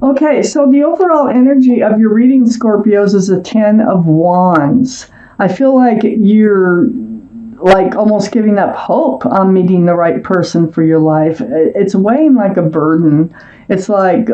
Okay, so the overall energy of your reading, Scorpios, is a 10 of Wands. I feel like you're like almost giving up hope on meeting the right person for your life. It's weighing like a burden. It's like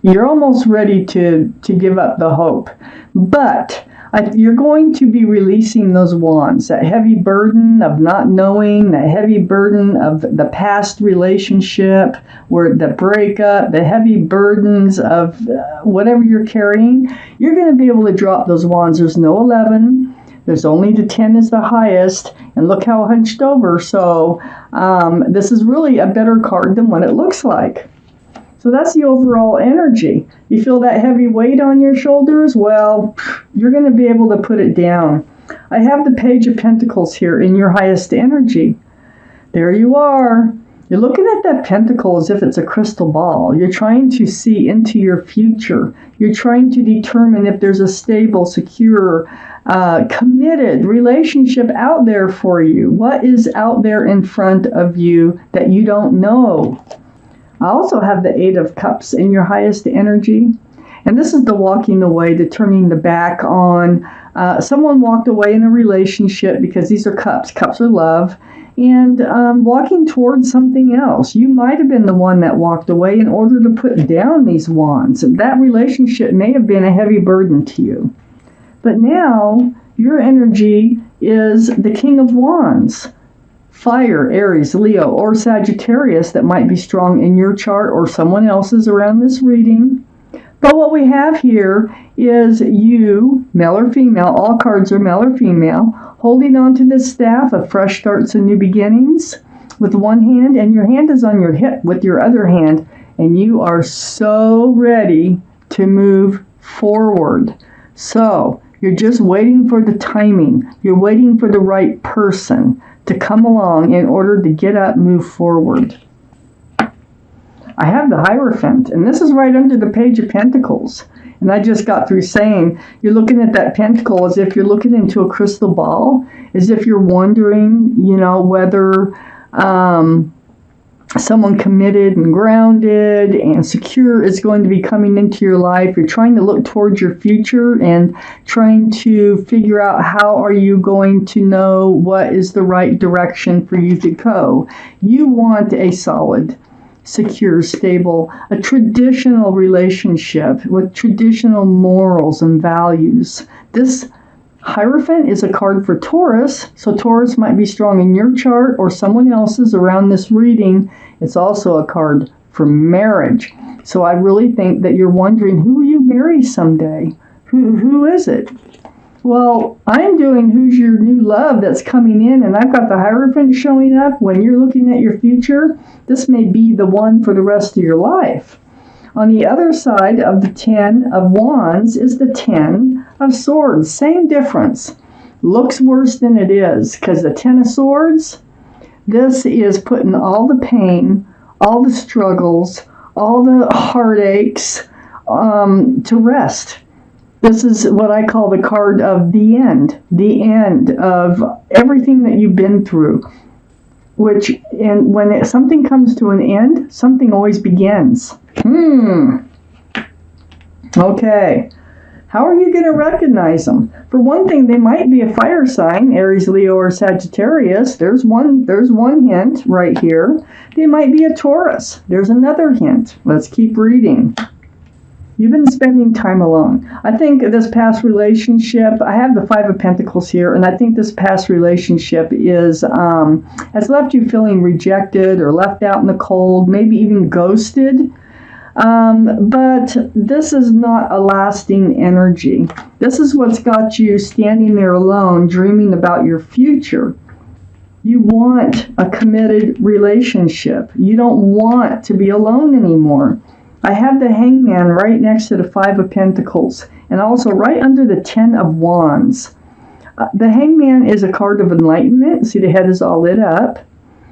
you're almost ready to give up the hope. But you're going to be releasing those wands, that heavy burden of not knowing, that heavy burden of the past relationship, where the breakup, the heavy burdens of whatever you're carrying. You're going to be able to drop those wands. There's no 11. There's only the 10 is the highest, and look how hunched over. So this is really a better card than what it looks like. So that's the overall energy. You feel that heavy weight on your shoulders? Well, you're going to be able to put it down. I have the Page of Pentacles here in your highest energy. There you are. You're looking at that pentacle as if it's a crystal ball. You're trying to see into your future. You're trying to determine if there's a stable, secure, committed relationship out there for you. What is out there in front of you that you don't know? I also have the Eight of Cups in your highest energy. And this is the walking away, the turning the back on. Someone walked away in a relationship because these are cups. Cups are love. And walking towards something else. You might have been the one that walked away in order to put down these wands. That relationship may have been a heavy burden to you. But now, your energy is the King of Wands. Fire, Aries, Leo, or Sagittarius that might be strong in your chart or someone else's around this reading. But what we have here is you, male or female, all cards are male or female, holding on to this staff of fresh starts and new beginnings with one hand, and your hand is on your hip with your other hand, and you are so ready to move forward. So, you're just waiting for the timing. You're waiting for the right person to come along in order to get up, move forward. I have the Hierophant, and this is right under the Page of Pentacles. And I just got through saying, you're looking at that pentacle as if you're looking into a crystal ball, as if you're wondering, whether someone committed and grounded and secure is going to be coming into your life. You're trying to look towards your future and trying to figure out how are you going to know what is the right direction for you to go. You want a solid, secure, stable, a traditional relationship with traditional morals and values. This Hierophant is a card for Taurus, so Taurus might be strong in your chart or someone else's around this reading. It's also a card for marriage. So I really think that you're wondering, who will you marry someday? Who is it? Well, I'm doing who's your new love that's coming in, and I've got the Hierophant showing up. When you're looking at your future, this may be the one for the rest of your life. On the other side of the 10 of Wands is the 10 of Swords. Same difference. Looks worse than it is, because the 10 of Swords, this is putting all the pain, all the struggles, all the heartaches to rest. This is what I call the card of the end of everything that you've been through. When something comes to an end, something always begins. Okay. How are you going to recognize them? For one thing, they might be a fire sign, Aries, Leo, or Sagittarius. There's one hint right here. They might be a Taurus. There's another hint. Let's keep reading. You've been spending time alone. I think this past relationship, I have the Five of Pentacles here, and I think this past relationship has left you feeling rejected or left out in the cold, maybe even ghosted. But this is not a lasting energy. This is what's got you standing there alone, dreaming about your future. You want a committed relationship. You don't want to be alone anymore. I have the Hangman right next to the Five of Pentacles, and also right under the 10 of Wands. The Hangman is a card of enlightenment. See, the head is all lit up.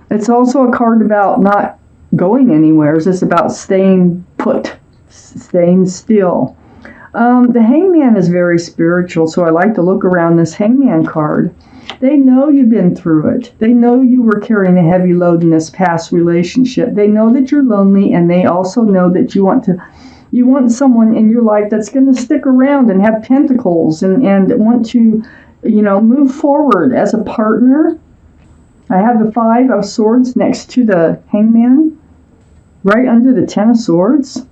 It's also a card about not going anywhere. It's about staying put, staying still. The Hangman is very spiritual, so I like to look around this Hangman card. They know you've been through it. They know you were carrying a heavy load in this past relationship. They know that you're lonely, and they also know that you want to You want someone in your life that's going to stick around and have pentacles and want to, move forward as a partner. I have the 5 of Swords next to the Hangman, right under the 10 of Swords.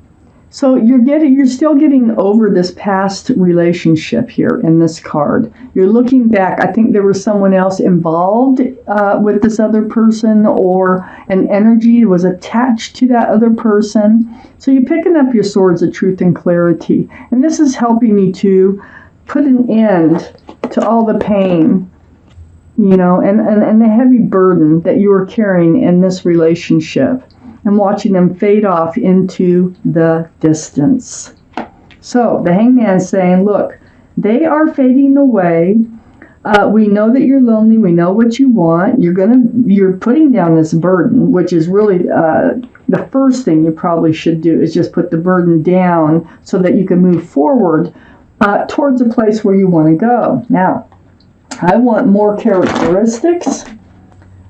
So you're still getting over this past relationship here in this card. You're looking back. I think there was someone else involved with this other person, or an energy was attached to that other person. So you're picking up your Swords of Truth and Clarity. And this is helping you to put an end to all the pain, and the heavy burden that you were carrying in this relationship, and watching them fade off into the distance. So the Hangman's saying, look, they are fading away. We know that you're lonely. We know what you want. You're putting down this burden, which is really the first thing you probably should do, is just put the burden down so that you can move forward towards a place where you want to go. Now, I want more characteristics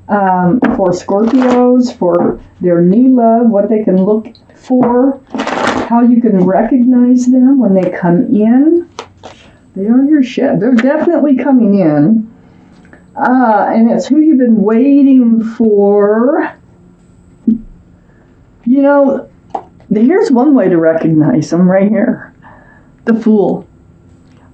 for Scorpios, for their new love, what they can look for, how you can recognize them when they come in. They are your ship. They're definitely coming in. And it's who you've been waiting for. Here's one way to recognize them right here. The Fool.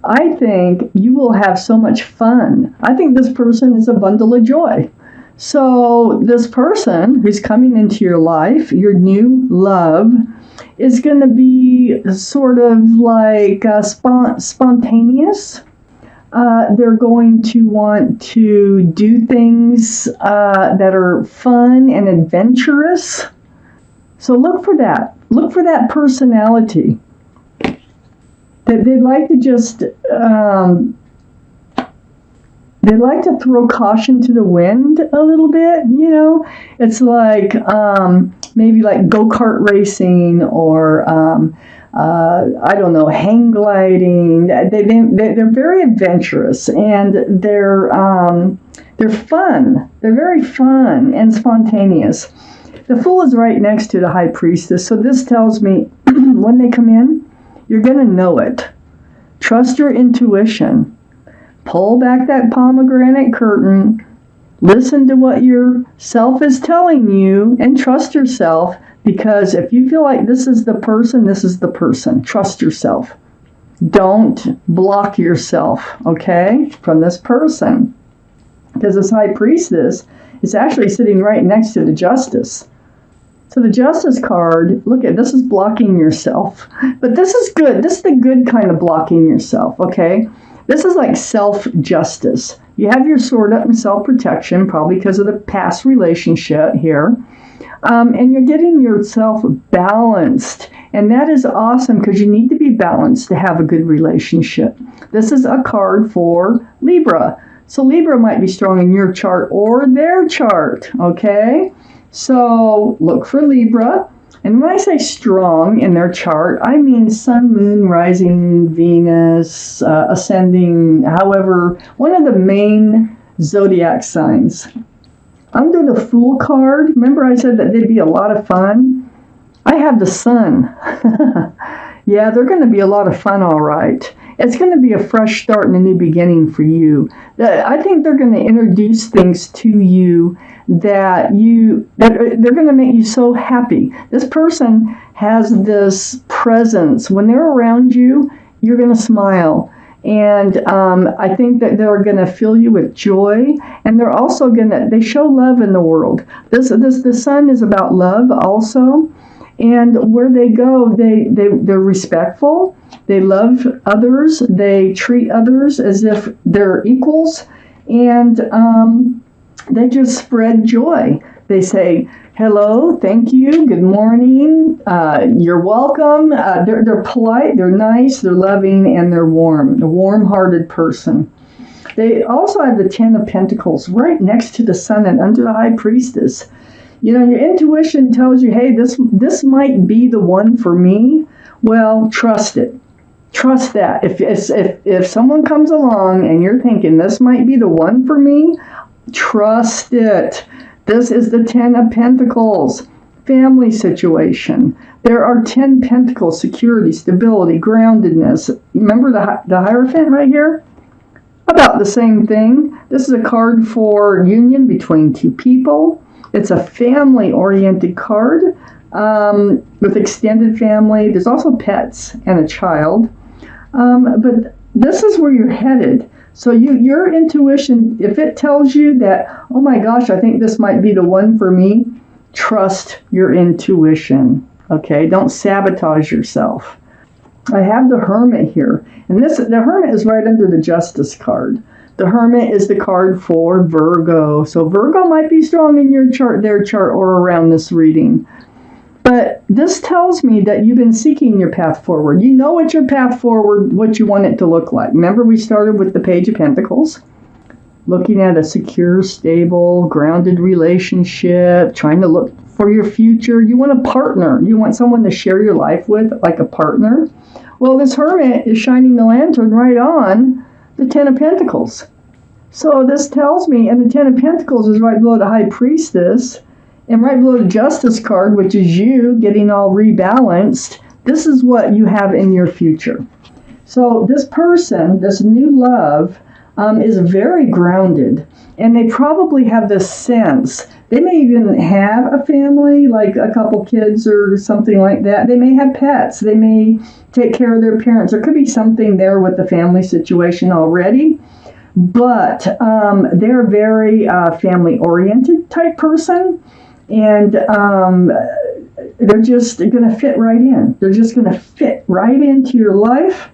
I think you will have so much fun. I think this person is a bundle of joy. So this person who's coming into your life, your new love, is going to be sort of like spontaneous. They're going to want to do things that are fun and adventurous. So look for that. Look for that personality. They'd like to just... They like to throw caution to the wind a little bit, It's like maybe like go-kart racing, or I don't know, hang gliding. They're very adventurous, and they're fun. They're very fun and spontaneous. The Fool is right next to the High Priestess, so this tells me when they come in, you're going to know it. Trust your intuition. Pull back that pomegranate curtain, listen to what your self is telling you, and trust yourself, because if you feel like this is the person, this is the person. Trust yourself. Don't block yourself, okay, from this person. Because this High Priestess is actually sitting right next to the Justice. So the Justice card, look at this, is blocking yourself. But this is good. This is the good kind of blocking yourself, okay? This is like self-justice. You have your sword up in self-protection, probably because of the past relationship here. And you're getting yourself balanced. And that is awesome, because you need to be balanced to have a good relationship. This is a card for Libra. So Libra might be strong in your chart or their chart, okay? So look for Libra. And when I say strong in their chart, I mean Sun, Moon, Rising, Venus, Ascending, however, one of the main zodiac signs. Under the Fool card, remember I said that they'd be a lot of fun? I have the Sun. Yeah, they're going to be a lot of fun, all right. It's going to be a fresh start and a new beginning for you. I think they're going to introduce things to you that they're going to make you so happy. This person has this presence. When they're around you, you're going to smile. And I think that they're going to fill you with joy. And they're also they show love in the world. The Sun is about love also. And where they go, they're respectful. They love others. They treat others as if they're equals. And they just spread joy. They say, hello, thank you, good morning, you're welcome. They're polite, they're nice, they're loving, and they're warm. A warm-hearted person. They also have the 10 of Pentacles right next to the Sun and under the High Priestess. Your intuition tells you, hey, this might be the one for me. Well, trust it. Trust that. If someone comes along and you're thinking this might be the one for me, trust it. This is the 10 of Pentacles. family situation. There are 10 pentacles, security, stability, groundedness. Remember the Hierophant right here? About the same thing. This is a card for union between two people. It's a family-oriented card with extended family. There's also pets and a child. But this is where you're headed. So your intuition, if it tells you that, oh my gosh, I think this might be the one for me, trust your intuition, okay? Don't sabotage yourself. I have the Hermit here, and the Hermit is right under the Justice card. The Hermit is the card for Virgo, so Virgo might be strong in your chart, their chart, or around this reading. But this tells me that you've been seeking your path forward. You know what your path forward, what you want it to look like. Remember, we started with the Page of Pentacles, looking at a secure, stable, grounded relationship, trying to look for your future. You want a partner. You want someone to share your life with, like a partner. Well, this Hermit is shining the lantern right on the Ten of Pentacles. So this tells me, and the Ten of Pentacles is right below the High Priestess, and right below the Justice card, which is you getting all rebalanced. This is what you have in your future. So this person, this new love, is very grounded, and they probably have this sense. They may even have a family, like a couple kids or something like that. They may have pets. They may take care of their parents. There could be something there with the family situation already, but they're a very family-oriented type person, and they're just going to fit right in. They're just going to fit right into your life.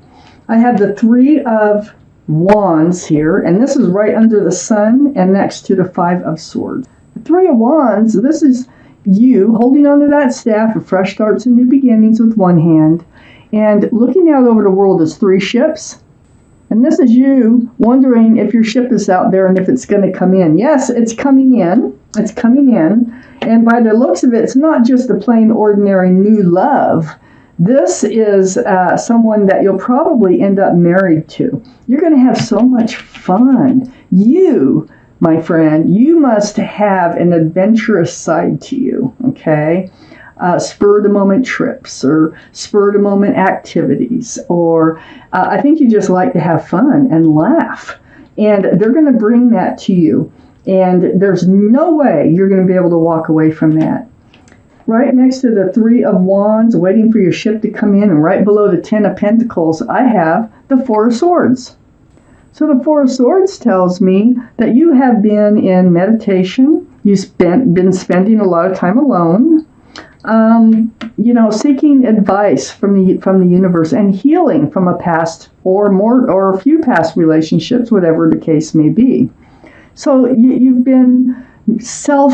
I have the Three of Wands here, and this is right under the Sun and next to the Five of Swords. The Three of Wands, this is you holding onto that staff of fresh starts and new beginnings with one hand, and looking out over the world as three ships. And this is you wondering if your ship is out there and if it's going to come in. Yes, it's coming in. It's coming in. And by the looks of it, it's not just a plain ordinary new love. This is someone that you'll probably end up married to. You're going to have so much fun. You, my friend, you must have an adventurous side to you, okay? Spur-of-the-moment trips or spur-of-the-moment activities, or I think you just like to have fun and laugh. And they're going to bring that to you. And there's no way you're going to be able to walk away from that. Right next to the Three of Wands, waiting for your ship to come in, and right below the Ten of Pentacles, I have the Four of Swords. So the Four of Swords tells me that you have been in meditation. You've been spending a lot of time alone, seeking advice from the universe and healing from a past or a few past relationships, whatever the case may be. So you've been soul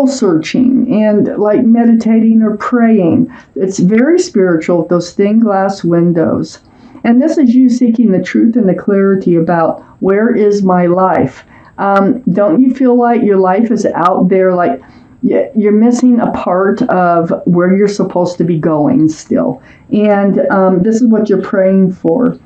searching and like meditating or praying. It's very spiritual, those stained glass windows. And this is you seeking the truth and the clarity about where is my life. Don't you feel like your life is out there, like you're missing a part of where you're supposed to be going still? And this is what you're praying for.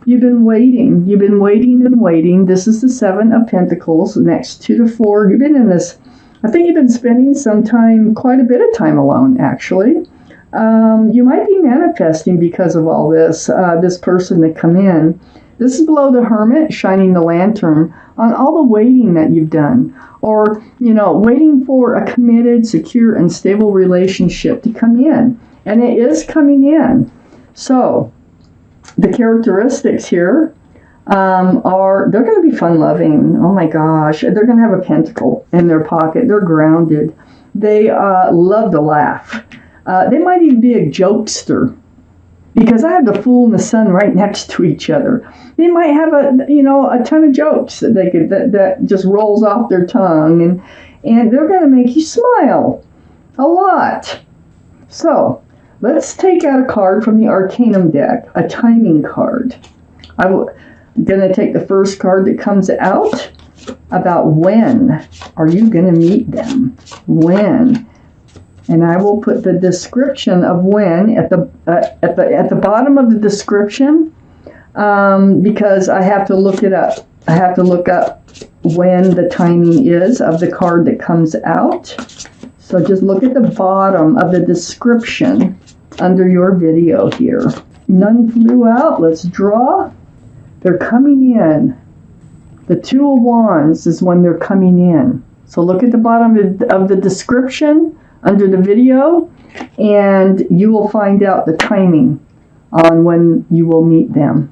You've been waiting. You've been waiting and waiting. This is the Seven of Pentacles next to the Four. You've been in this, I think you've been spending some time, quite a bit of time alone, actually. You might be manifesting because of all this, this person to come in. This is below the Hermit, shining the lantern on all the waiting that you've done. Or, waiting for a committed, secure, and stable relationship to come in. And it is coming in. So, the characteristics here they're going to be fun-loving. Oh my gosh. They're going to have a pentacle in their pocket. They're grounded. They love to laugh. They might even be a jokester, because I have the Fool and the Sun right next to each other. They might have a ton of jokes that they could that just rolls off their tongue, and they're going to make you smile a lot. So, let's take out a card from the Arcanum deck, a timing card. I'm going to take the first card that comes out about when are you going to meet them. When. And I will put the description of when at the bottom of the description, because I have to look it up. I have to look up when the timing is of the card that comes out. So just look at the bottom of the description under your video here. None flew out. Let's draw. They're coming in. The Two of Wands is when they're coming in. So look at the bottom of the description under the video, and you will find out the timing on when you will meet them.